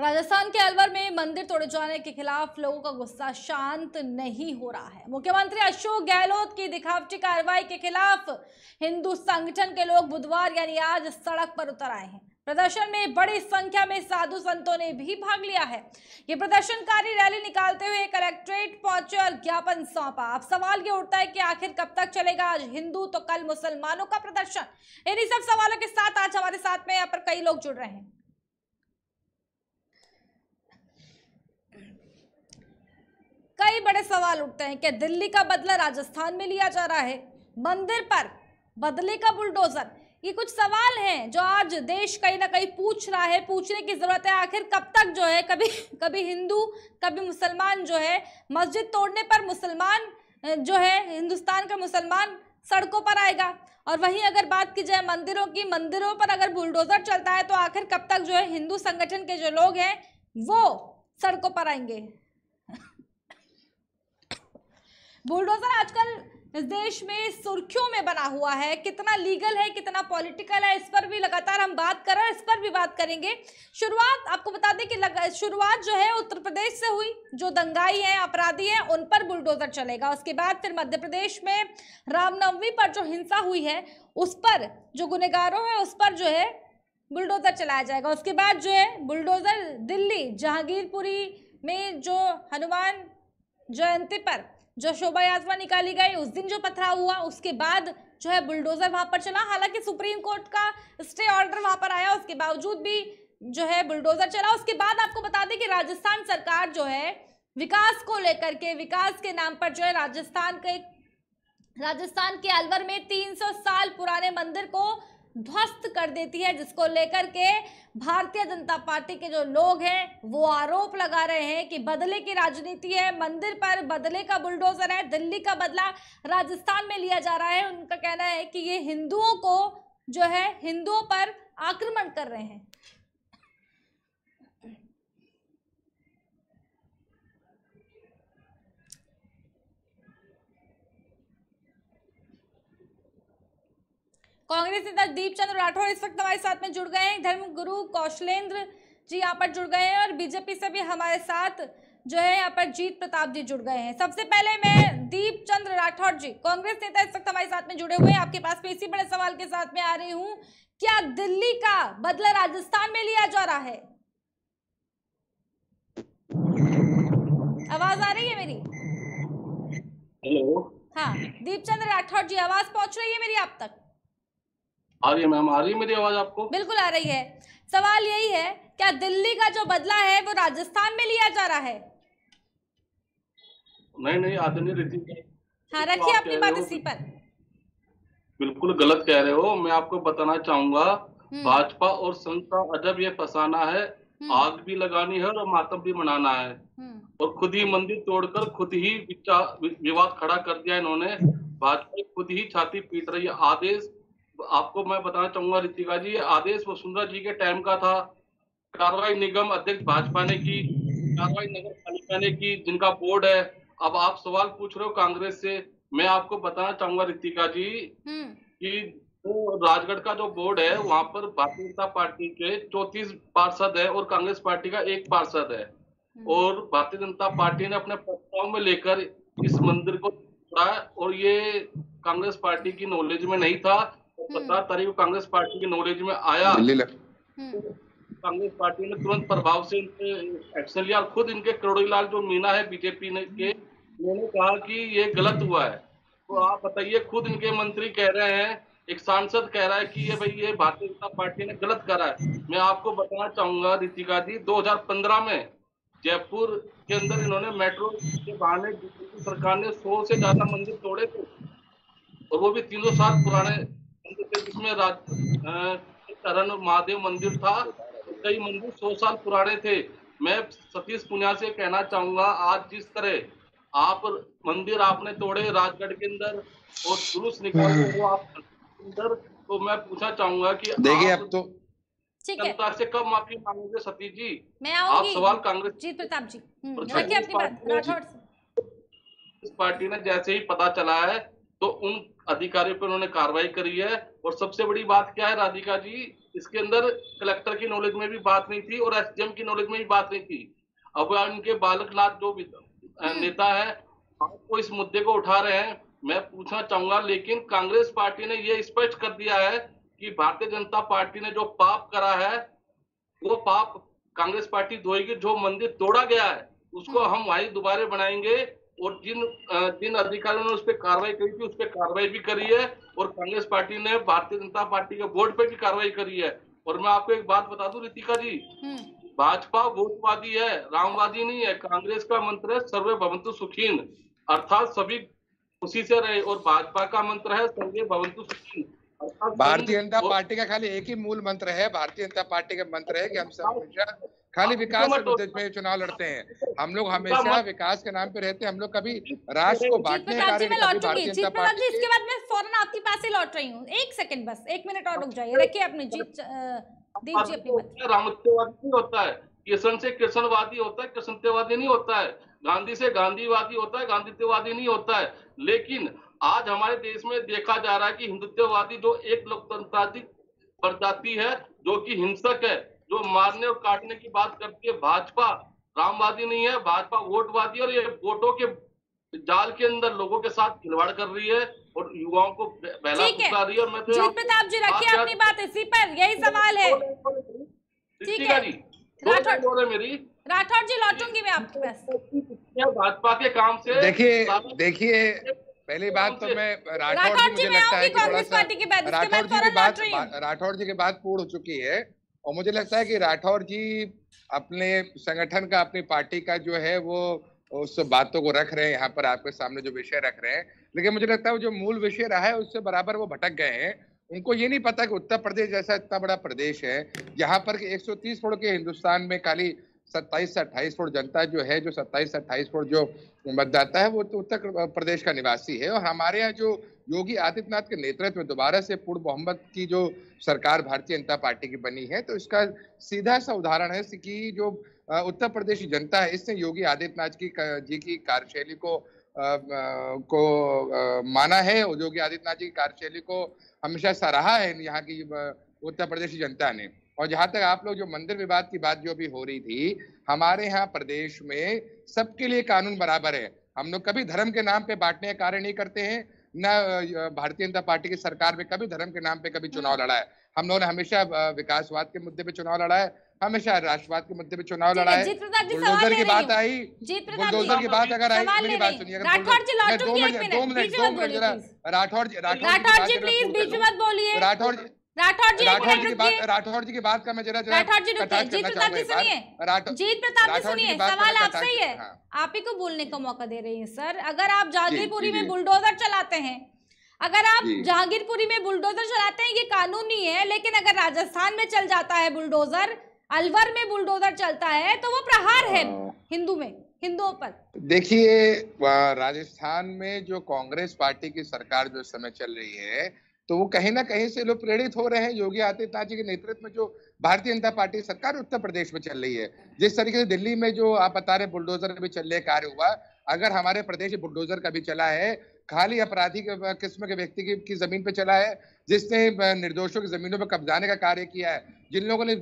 राजस्थान के अलवर में मंदिर तोड़े जाने के खिलाफ लोगों का गुस्सा शांत नहीं हो रहा है। मुख्यमंत्री अशोक गहलोत की दिखावटी कार्रवाई के खिलाफ हिंदू संगठन के लोग बुधवार यानी आज सड़क पर उतर आए हैं। प्रदर्शन में बड़ी संख्या में साधु संतों ने भी भाग लिया है। ये प्रदर्शनकारी रैली निकालते हुए कलेक्ट्रेट पहुंचे और ज्ञापन सौंपा। अब सवाल ये उठता है कि आखिर कब तक चलेगा आज हिंदू तो कल मुसलमानों का प्रदर्शन। इन्हीं सब सवालों के साथ आज हमारे साथ में यहाँ पर कई लोग जुड़ रहे हैं। कई बड़े सवाल उठते हैं कि दिल्ली का बदला राजस्थान में लिया जा रहा है, मंदिर पर बदले का बुलडोजर। ये कुछ सवाल हैं जो आज देश कहीं ना कहीं पूछ रहा है, पूछने की जरूरत है। आखिर कब तक जो है कभी हिंदू कभी मुसलमान जो है मस्जिद तोड़ने पर मुसलमान जो है हिंदुस्तान का मुसलमान सड़कों पर आएगा, और वहीं अगर बात की जाए मंदिरों की, मंदिरों पर अगर बुलडोजर चलता है तो आखिर कब तक जो है हिंदू संगठन के जो लोग हैं वो सड़कों पर आएंगे। बुलडोजर आजकल इस देश में सुर्खियों में बना हुआ है। कितना लीगल है, कितना पॉलिटिकल है, इस पर भी लगातार हम बात कर रहे हैं, इस पर भी बात करेंगे। शुरुआत आपको बता दें कि शुरुआत जो है उत्तर प्रदेश से हुई। जो दंगाई हैं, अपराधी हैं, उन पर बुलडोजर चलेगा। उसके बाद फिर मध्य प्रदेश में रामनवमी पर जो हिंसा हुई है उस पर, जो गुनहगारों है उस पर जो है बुलडोजर चलाया जाएगा। उसके बाद जो है बुलडोजर दिल्ली जहांगीरपुरी में जो हनुमान जयंती पर जो शोभा यात्रा निकाली गई उस दिन जो पथराव हुआ, उसके बाद जो है बुलडोजर वहां पर चला। हालांकि सुप्रीम कोर्ट का स्टे ऑर्डर वहां पर आया, उसके बावजूद भी जो है बुलडोजर चला। उसके बाद आपको बता दें कि राजस्थान सरकार जो है विकास को लेकर के, विकास के नाम पर जो है राजस्थान के अलवर में 300 साल पुराने मंदिर को ध्वस्त कर देती है, जिसको लेकर के भारतीय जनता पार्टी के जो लोग हैं वो आरोप लगा रहे हैं कि बदले की राजनीति है, मंदिर पर बदले का बुलडोजर है, दिल्ली का बदला राजस्थान में लिया जा रहा है। उनका कहना है कि ये हिंदुओं को जो है हिंदुओं पर आक्रमण कर रहे हैं। कांग्रेस नेता दीपचंद्र राठौर इस वक्त हमारे साथ में जुड़ गए हैं। धर्म गुरु कौशलेंद्र जी यहाँ पर जुड़ गए हैं, और बीजेपी से भी हमारे साथ जो है यहाँ पर जीत प्रताप जी जुड़ गए हैं। सबसे पहले मैं दीपचंद्र राठौर जी, कांग्रेस नेता इस वक्त हमारे साथ में जुड़े हुए हैं, आपके पास में इसी बड़े सवाल के साथ में आ रही हूँ। क्या दिल्ली का बदला राजस्थान में लिया जा रहा है? आवाज आ रही है मेरी? हेलो। हाँ दीपचंद्र राठौर जी, आवाज पहुंच रही है मेरी आप तक? आ रही है मैम, आ रही है मेरी आवाज आपको? बिल्कुल आ रही है। सवाल यही है, क्या दिल्ली का जो बदला है वो राजस्थान में लिया जा रहा है? नहीं, आदरणीय ऋतिक, हाँ रखिए अपनी बात इसी पर। बिल्कुल गलत कह रहे हो। मैं आपको बताना चाहूंगा, भाजपा और संघ का अजब ये फसाना है। आग भी लगानी है और मातम भी मनाना है, और खुद ही मंदिर तोड़कर खुद ही विवाद खड़ा कर दिया इन्होंने। भाजपा खुद ही छाती पीट रही है। आदेश आपको मैं बताना चाहूंगा ऋतिका जी, आदेश वसुंधरा जी के टाइम का था। कार्रवाई निगम अध्यक्ष भाजपा ने की, कार्रवाई नगर पालिका ने की, जिनका बोर्ड है। अब आप सवाल पूछ रहे हो कांग्रेस से, मैं आपको बताना चाहूंगा ऋतिका जी कि तो राजगढ़ का जो बोर्ड है वहां पर भारतीय जनता पार्टी के 34 पार्षद है और कांग्रेस पार्टी का 1 पार्षद है, और भारतीय जनता पार्टी ने अपने प्रस्ताव में लेकर इस मंदिर को तोड़ा, और ये कांग्रेस पार्टी की नॉलेज में नहीं था। 17 तारीख को कांग्रेस पार्टी की नॉलेज में आया, कांग्रेस पार्टी ने तुरंत प्रभाव से एक्शन लिया। खुद इनके करोड़ीलाल जो मीना है बीजेपी ने के, उन्होंने कहा कि ये गलत हुआ है। तो आप बताइए, खुद इनके मंत्री कह रहे हैं, एक सांसद कह रहा है कि ये भारतीय जनता पार्टी ने गलत करा है। मैं आपको बताना चाहूंगा ऋतिका जी, 2015 में जयपुर के अंदर इन्होंने मेट्रो के बहाने बीजेपी सरकार ने 100 से ज्यादा मंदिर तोड़े थे, और वो भी 300 साल पुराने मंदिर थे, जिसमें शरण महादेव मंदिर था। कई मंदिर 100 साल पुराने थे। मैं सतीश पुनिया से कहना चाहूंगा, आज जिस तरह आप मंदिर आपने तोड़े राजगढ़ के अंदर और जुलूस निकाले वो आप अंदर, तो मैं पूछना चाहूंगा कि देखिए अब तो जनता से कब माफी मांगोगे सतीश जी? मैं आऊंगी। आप सवाल कांग्रेस जीत प्रताप जी रखिए अपनी बात। राठौर इस पार्टी ने जैसे ही पता चला है तो उन अधिकारियों पर उन्होंने कार्रवाई करी है। और सबसे बड़ी बात क्या है राधिका जी, इसके अंदर कलेक्टर की नॉलेज में भी बात नहीं थी और एसडीएम की नॉलेज में भी बात नहीं थी। अब इनके बालकनाथ जो नेता है आपको इस मुद्दे को उठा रहे हैं, मैं पूछना चाहूंगा, लेकिन कांग्रेस पार्टी ने यह स्पष्ट कर दिया है कि भारतीय जनता पार्टी ने जो पाप करा है वो पाप कांग्रेस पार्टी धोएगी। जो मंदिर तोड़ा गया है उसको हम वहीं दोबारा बनाएंगे। और जिन अधिकारियों ने उस पर कार्रवाई करी थी उस पर कार्रवाई भी करी है और कांग्रेस पार्टी ने भारतीय जनता पार्टी के बोर्ड पे भी कार्रवाई करी है। और मैं आपको एक बात बता दूं रितिका जी, भाजपा वोटवादी है, रामवादी नहीं है। कांग्रेस का मंत्र है सर्वे भवन्तु सुखीन, अर्थात सभी खुशी से रहे, और भाजपा का मंत्र है सर्वे भवन्तु सुखीन। भारतीय जनता पार्टी का खाली एक ही मूल मंत्र है, भारतीय जनता पार्टी का मंत्र है कि हम सब हमेशा खाली विकास के मुद्दे पे चुनाव लड़ते हैं। हम लोग हमेशा विकास के नाम पे रहते हैं। हम लोग कभी राष्ट्र को बांटने का कार्य नहीं। भारतीय जनता पार्टी इसके बाद मैं फौरन आपके पास ही लौट रही हूँ। एक सेकंड बस, 1 मिनट और रुक जाइए, रखिए अपनी जीत दीजिए अपनी बात। रामत्यवादी नहीं होता है, किशन से कृष्णवादी होता है, कृष्णत्यवादी नहीं होता है। गांधी से गांधीवादी होता है, गांधीत्यवादी नहीं होता है। लेकिन आज हमारे देश में देखा जा रहा है कि हिंदुत्ववादी जो एक लोकतांत्रिक प्रजाति है, जो कि हिंसक है, जो मारने और काटने की बात करती है, भाजपा रामवादी नहीं है, भाजपा वोटवादी। और ये वोटों के जाल के अंदर लोगों के साथ खिलवाड़ कर रही है और युवाओं को बहला फुसला रही है। मैं तो जीत प्रताप जी रखिए अपनी बात इसी पर, यही सवाल है। ठीक है राठौर जी, लौटूंगी मैं आपके पास। भाजपा के काम से देखिए पहली बात तो मैं राठौर जी, मुझे लगता है कि कांग्रेस पार्टी की बात राठौर जी की बात पूर्ण हो चुकी है और मुझे लगता है कि राठौर जी अपने संगठन का, अपनी पार्टी का जो है वो उस बातों को रख रहे हैं यहाँ पर आपके सामने जो विषय रख रहे हैं। लेकिन मुझे लगता है वो जो मूल विषय रहा है उससे बराबर वो भटक गए हैं। उनको ये नहीं पता कि उत्तर प्रदेश जैसा इतना बड़ा प्रदेश है जहां पर 130 करोड़ के हिंदुस्तान में खाली 27 से 28 करोड़ जनता जो है, जो 27 से 28 करोड़ जो मतदाता है वो तो उत्तर प्रदेश का निवासी है। और हमारे यहाँ जो योगी आदित्यनाथ के नेतृत्व में दोबारा से पूर्ण बहुमत की जो सरकार भारतीय जनता पार्टी की बनी है, तो इसका सीधा सा उदाहरण है कि जो उत्तर प्रदेश की जनता है इसने योगी आदित्यनाथ जी की कार्यशैली को माना है और योगी आदित्यनाथ जी की कार्यशैली को हमेशा सराहा है यहाँ की उत्तर प्रदेश की जनता ने। और जहां तक आप लोग जो मंदिर विवाद की बात जो भी हो रही थी, हमारे यहाँ प्रदेश में सबके लिए कानून बराबर है। हम लोग कभी धर्म के नाम पे बांटने का कार्य नहीं करते हैं, न भारतीय जनता पार्टी की सरकार में कभी धर्म के नाम पे कभी चुनाव लड़ा है। हम लोगों ने हमेशा विकासवाद के मुद्दे पे चुनाव लड़ा है, हमेशा राष्ट्रवाद के मुद्दे पे चुनाव लड़ा है। बुलडोजर की बात आई, बुलडोजर की बात अगर आई, मेरी बात सुनिए, राठौर जी राठौर जी की बात का मैं जरा राठौर जी जीत प्रताप जी सुनिए, सवाल आपसे ही है, आप ही को बोलने का मौका दे रही है सर। अगर आप जहांगीरपुरी में बुलडोजर चलाते हैं, अगर आप जहांगीरपुरी में बुलडोजर चलाते हैं, ये कानूनी है, लेकिन अगर राजस्थान में चल जाता है बुलडोजर, अलवर में बुलडोजर चलता है, तो वो प्रहार है हिंदुओं पर। देखिए राजस्थान में जो कांग्रेस पार्टी की सरकार जो समय चल रही है, तो वो कहीं ना कहीं से लोग प्रेरित हो रहे हैं योगी आदित्यनाथ जी के नेतृत्व में जो भारतीय जनता पार्टी सरकार उत्तर प्रदेश में चल रही है। जिस तरीके से दिल्ली में जो आप बता रहे बुलडोजर भी चलने कार्य हुआ, अगर हमारे प्रदेश बुलडोजर का भी चला है, खाली अपराधी किस्म के व्यक्ति की जमीन पे चला है, जिसने निर्दोषों की जमीनों पर कब्जाने का कार्य किया है, जिन लोगों ने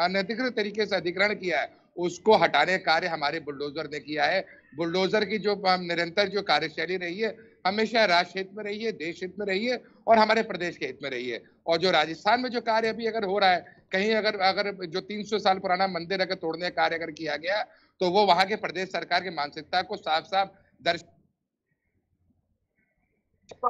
अनधिकृत तरीके से अधिग्रहण किया है, उसको हटाने का कार्य हमारे बुलडोजर ने किया है। बुलडोजर की जो निरंतर जो कार्यशैली रही है, हमेशा राष्ट्र हित में रही है, देश हित में रही है और हमारे प्रदेश के हित में रही है। और जो राजस्थान में जो कार्य अभी अगर हो रहा है, कहीं अगर जो 300 साल पुराना मंदिर अगर तोड़ने का कार्य अगर किया गया, तो वो वहां के प्रदेश सरकार की मानसिकता को साफ साफ दर्श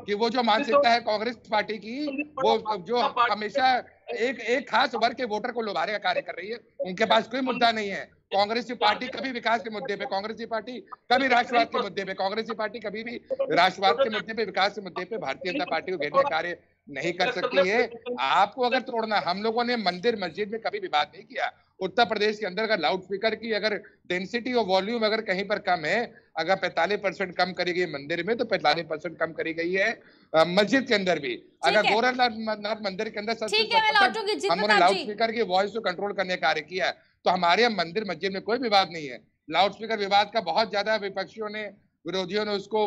कि वो जो मानसिकता है कांग्रेस पार्टी की, वो जो हमेशा एक खास वर्ग के वोटर को लुभाने का कार्य कर रही है। उनके पास कोई मुद्दा नहीं है। कांग्रेस की पार्टी कभी विकास के मुद्दे पे, कांग्रेस की पार्टी कभी राष्ट्रवाद के मुद्दे पे, कांग्रेस की पार्टी कभी भी राष्ट्रवाद के मुद्दे पे, विकास के मुद्दे पे भारतीय जनता पार्टी को घेरने का कार्य नहीं कर सकती है। आपको अगर तोड़ना, हम लोगों ने मंदिर मस्जिद में कभी विवाद नहीं किया। उत्तर प्रदेश के अंदर अगर लाउड स्पीकर की अगर डेंसिटी और वॉल्यूम अगर कहीं पर कम है, अगर 45% कम करी गई मंदिर में, तो 45% कम करी गई है मस्जिद के अंदर भी। अगर गोरखनाथ मंदिर के अंदर हमने लाउड स्पीकर की वॉइस को कंट्रोल करने का कार्य किया है, तो हमारे यहाँ मंदिर मस्जिद में कोई विवाद नहीं है। लाउड स्पीकर विवाद का बहुत ज्यादा विपक्षियों ने, विरोधियों ने उसको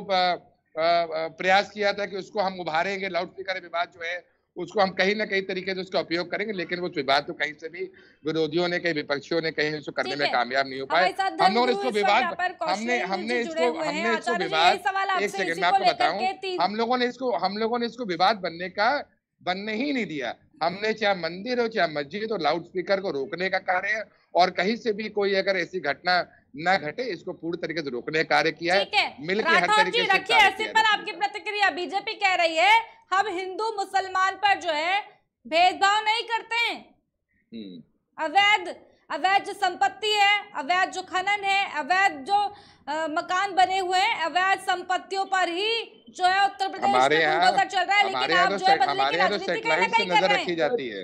प्रयास किया था कि उसको हम उभारेंगे, लाउड स्पीकर विवाद जो है उसको हम कहीं ना कहीं तरीके से उसका उपयोग करेंगे, लेकिन वो विवाद तो कहीं से भी विरोधियों ने, कहीं विपक्षियों ने कहीं उसको करने में कामयाब नहीं हो पाए। हम लोगों ने इसको विवाद हमने इसको विवाद, एक सेकंड मैं आपको बताऊं, हम लोगों ने इसको विवाद बनने ही नहीं दिया। हमने चाहे मंदिर हो चाहे मस्जिद हो, लाउड स्पीकर को रोकने का कार्य और कहीं से भी कोई अगर ऐसी घटना न घटे इसको पूरी तरीके से रोकने का कार्य किया है। मिलकर हर तरीके से रखिए ऐसे पर आपकी प्रतिक्रिया। बीजेपी कह रही है हम हिंदू मुसलमान पर जो है भेदभाव नहीं करते हैं। अवैध जो संपत्ति है, अवैध जो खनन है, अवैध जो मकान बने हुए हैं, अवैध संपत्तियों पर ही जो है उत्तर प्रदेश में बुलडोजर चल रहा है, लेकिन आप जो है बदलने की राजनीति कहीं ना कहीं कर रहे हैं। जाती है।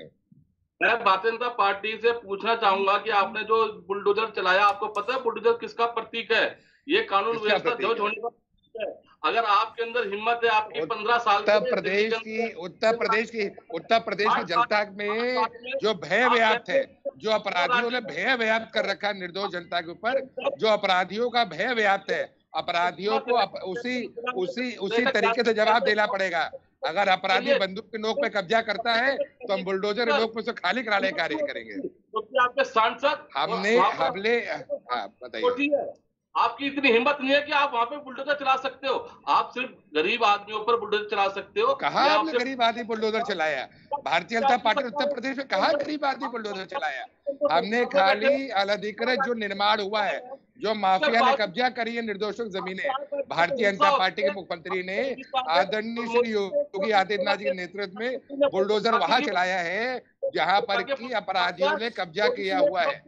मैं भारतीय जनता पार्टी से पूछना चाहूंगा कि आपने जो बुलडोजर चलाया, आपको पता है बुलडोजर किसका प्रतीक है? ये कानून व्यवस्था ध्वज होने का प्रतीक है। अगर आपके अंदर हिम्मत है, आपकी 15 साल उत्तर प्रदेश की जनता में जो भय व्याप्त है, जो अपराधियों ने भय व्याप्त कर रखा है निर्दोष जनता के ऊपर, जो अपराधियों का भय व्याप्त है, अपराधियों को उसी तरीके से जवाब देना पड़ेगा। अगर अपराधी बंदूक की नोक पे कब्जा करता है तो हम बुलडोजर नोक में से खाली कराने का कार्य करेंगे। क्योंकि आपके सांसद बताइए, आपकी इतनी हिम्मत नहीं है कि आप वहां पे बुलडोजर चला सकते हो? आप सिर्फ गरीब आदमियों पर बुलडोजर चला सकते हो। कहाँ आपने गरीब आदमी बुलडोजर चलाया? भारतीय जनता पार्टी उत्तर प्रदेश में कहाँ गरीब आदमी बुलडोजर चलाया? हमने खाली अनधिकृत जो निर्माण हुआ है, जो माफिया ने कब्जा करी है निर्दोषों जमीनें, भारतीय जनता पार्टी के मुख्यमंत्री ने आदरणीय श्री योगी आदित्यनाथ जी के नेतृत्व में बुलडोजर वहां चलाया है जहां पर की अपराधियों ने कब्जा किया हुआ है।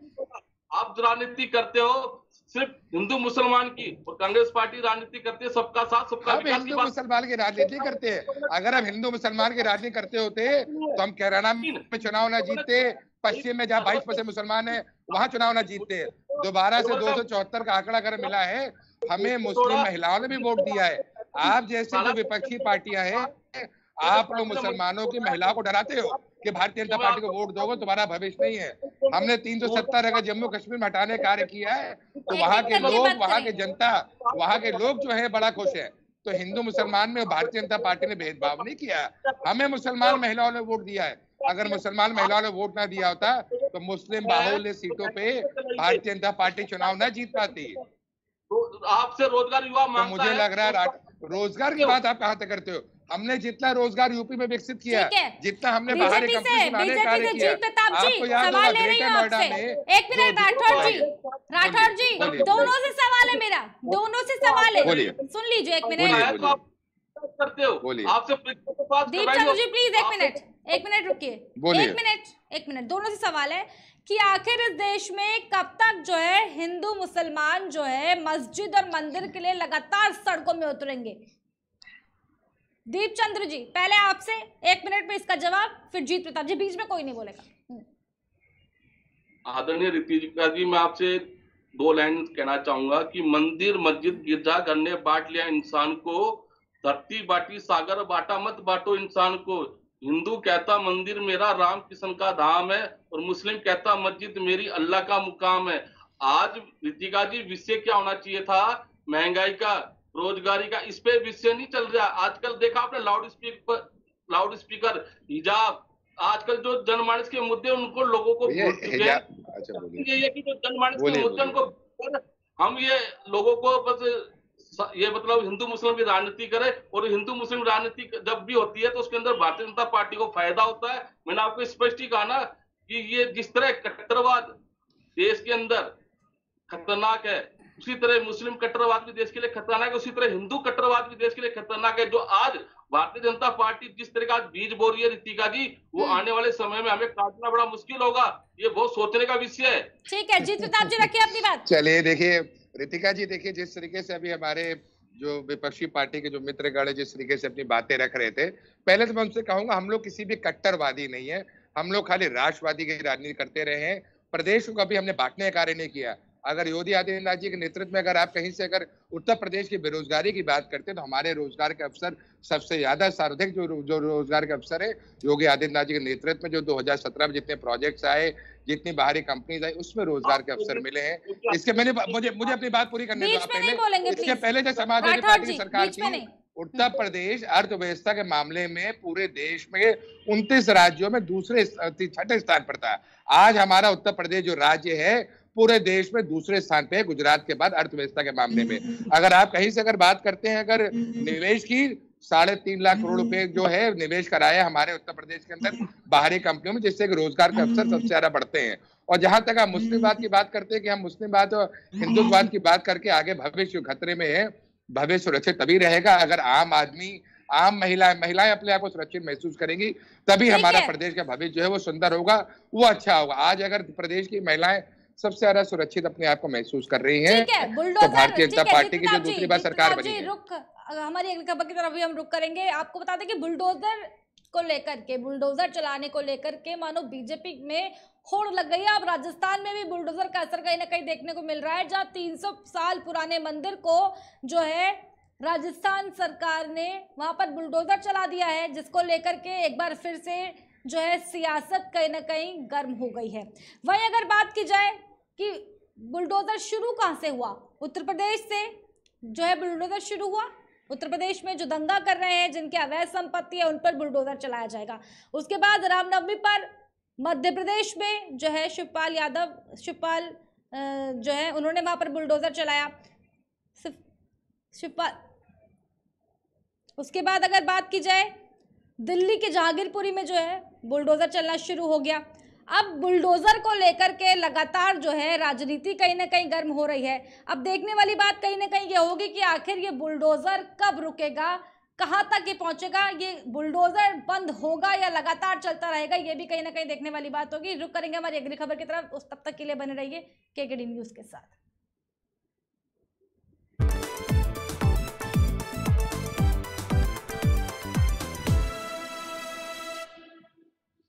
आप जो राजनीति करते हो सिर्फ हिंदू मुसलमान की, और कांग्रेस पार्टी राजनीति करती है सबका साथ सबका विकास। हम हिंदू मुसलमान की राजनीति करते हैं। अगर हम हिंदू मुसलमान की राजनीति करते होते तो हम कैराना में चुनाव न जीतते, पश्चिम में जहाँ 22% मुसलमान है वहां चुनाव न जीतते। दोबारा से 274 का आंकड़ा अगर मिला है, हमें मुस्लिम महिलाओं ने भी वोट दिया है। आप जैसे जो विपक्षी पार्टियां हैं, आप लोग मुसलमानों की महिलाओं को डराते हो कि भारतीय जनता पार्टी को वोट दोगे तुम्हारा भविष्य नहीं है। हमने 370 अगर जम्मू कश्मीर में हटाने कार्य किया है तो वहां के लोग, वहां की जनता, वहां के लोग जो है बड़ा खुश है। तो हिंदू मुसलमान में भारतीय जनता पार्टी ने भेदभाव नहीं किया। हमें मुसलमान महिलाओं ने वोट दिया है। अगर मुसलमान महिलाओं ने वोट ना दिया होता तो मुस्लिम बाहुल्य सीटों पे भारतीय जनता पार्टी चुनाव न जीत पाती। तो आपसे रोजगार युवा मांगता मुझे लग रहा है रोजगार की बात आप कहाँ तक करते हो? हमने जितना रोजगार यूपी में विकसित किया, जितना हमने बाहरी कंपनी से लाने कार्य किया, आपको याद होगा ग्रेटर नोएडा में। एक मिनट राठौर जी दोनों से सवाल है मेरा, दोनों से सवाल है, सुन लीजिए एक मिनट। करते हो आपसे दीप चंद्र जी प्लीज एक मिनट रुकिए, एक मिनट दोनों से सवाल है कि आखिर इस देश में कब तक जो है हिंदू मुसलमान जो है मस्जिद और मंदिर के लिए लगातार सड़कों में उतरेंगे? दीप चंद्र जी पहले आपसे 1 मिनट में इसका जवाब, फिर जीत प्रताप जी, बीच में कोई नहीं बोलेगा। आदरणीय ऋतिका जी, मैं आपसे 2 लाइन कहना चाहूंगा कि मंदिर मस्जिद गिरजाघर ने बांट लिया इंसान को, धरती बांटी सागर बांटा मत बांटो इंसान को। हिंदू कहता मंदिर मेरा राम कृष्ण का धाम है, और मुस्लिम कहता मस्जिद मेरी अल्लाह का मुकाम है। आज ऋतिका जी विषय क्या होना चाहिए था? महंगाई का, रोजगारी का, इस पे विषय नहीं चल रहा। आजकल देखा आपने लाउड स्पीकर, हिजाब, आजकल जो जनमानस के मुद्दे उनको लोगों को भूल चुके हैं। ये कि जो जनमानस के मुद्दे उनको, हम ये लोगों को बस ये मतलब हिंदू मुस्लिम की राजनीति करे, और हिंदू मुस्लिम राजनीति जब भी होती है तो उसके अंदर भारतीय जनता पार्टी को फायदा होता है। मैंने आपको स्पष्ट ही कहा ना कि ये जिस तरह कट्टरवाद देश के अंदर खतरनाक है, उसी तरह मुस्लिम कट्टरवाद भी देश के लिए खतरनाक है, उसी तरह हिंदू कट्टरवाद भी देश के लिए खतरनाक है। जो आज भारतीय जनता पार्टी जिस तरह का बीज बो रही है ऋतिका जी, वो आने वाले समय में हमें काटना बड़ा मुश्किल होगा। ये बहुत सोचने का विषय है। ठीक है, जीत प्रताप जी रखिए अपनी बात। चलिए देखिए ऋतिका जी, देखिए जिस तरीके से अभी हमारे जो विपक्षी पार्टी के जो मित्रगण है जिस तरीके से अपनी बातें रख रहे थे, पहले तो मैं उनसे कहूंगा हम लोग किसी भी कट्टरवादी नहीं है, हम लोग खाली राष्ट्रवादी की राजनीति करते रहे हैं। प्रदेश को कभी हमने बांटने का कार्य नहीं किया। अगर योगी आदित्यनाथ जी के नेतृत्व में अगर आप कहीं से अगर उत्तर प्रदेश की बेरोजगारी की बात करते हैं तो हमारे रोजगार के अवसर सबसे ज्यादा सर्वाधिक जो रोजगार के अवसर है योगी आदित्यनाथ जी के नेतृत्व में जो 2017 में जितने प्रोजेक्ट्स आए, जितनी बाहरी कंपनीज आई, उसमें रोजगार के अवसर मिले हैं। इसके मैंने मुझे अपनी बात पूरी करने दो पहले। इसके पहले जो समाजवादी पार्टी की सरकार थी उत्तर प्रदेश अर्थव्यवस्था के मामले में पूरे देश में 29 राज्यों में छठे स्थान पर था। आज हमारा उत्तर प्रदेश जो राज्य है पूरे देश में दूसरे स्थान पे है, गुजरात के बाद अर्थव्यवस्था के मामले में। अगर आप कहीं से अगर बात करते हैं, अगर निवेश की 3.5 लाख करोड़ रुपए जो है निवेश कराया हमारे उत्तर प्रदेश के अंदर बाहरी कंपनियों में, जिससे रोजगार के अवसर सबसे ज्यादा बढ़ते हैं। और जहां तक आप मुस्लिमवाद की बात करते हैं कि हम मुस्लिमवाद और हिंदुत्ववाद की बात करके आगे भविष्य खतरे में है। भविष्य सुरक्षित तभी रहेगा अगर आम महिलाएं अपने आप को सुरक्षित महसूस करेंगी, तभी हमारा प्रदेश का भविष्य जो है वो सुंदर होगा, वो अच्छा होगा। आज अगर प्रदेश की महिलाएं सबसे ज्यादा सुरक्षित अपने आप को महसूस कर रही हैं, तो भारतीय जनता पार्टी की जो दूसरी बार सरकार बनी है। हमारी अगली खबर की तरफ भी हम रुक करेंगे। आपको बता दें कि बुलडोजर को लेकर के, बुलडोजर चलाने को लेकर के मानो बीजेपी में होड़ लग गई है। अब राजस्थान में भी बुलडोजर का असर कहीं ना कहीं देखने को मिल रहा है, जहां 300 साल पुराने मंदिर को जो है राजस्थान सरकार ने वहां पर बुलडोजर चला दिया है, जिसको लेकर के एक बार फिर से जो है सियासत कहीं ना कहीं गर्म हो गई है। वहीं अगर बात की जाए कि बुलडोजर शुरू कहां से हुआ, उत्तर प्रदेश से जो है बुलडोजर शुरू हुआ। उत्तर प्रदेश में जो दंगा कर रहे हैं, जिनकी अवैध संपत्ति है, उन पर बुलडोजर चलाया जाएगा। उसके बाद रामनवमी पर मध्य प्रदेश में जो है शिवपाल जो है उन्होंने वहां पर बुलडोजर चलाया। शिवपाल, उसके बाद अगर बात की जाए दिल्ली के जहांगीरपुरी में जो है बुलडोजर चलना शुरू हो गया। अब बुलडोजर को लेकर के लगातार जो है राजनीति कहीं ना कहीं गर्म हो रही है। अब देखने वाली बात कहीं ना कहीं ये होगी कि आखिर ये बुलडोजर कब रुकेगा, कहां तक ये पहुंचेगा, ये बुलडोजर बंद होगा या लगातार चलता रहेगा, ये भी कहीं ना कहीं देखने वाली बात होगी। रुक करेंगे हमारी अगली खबर की तरफ। तब तक के लिए बने रहिए KKD न्यूज के साथ।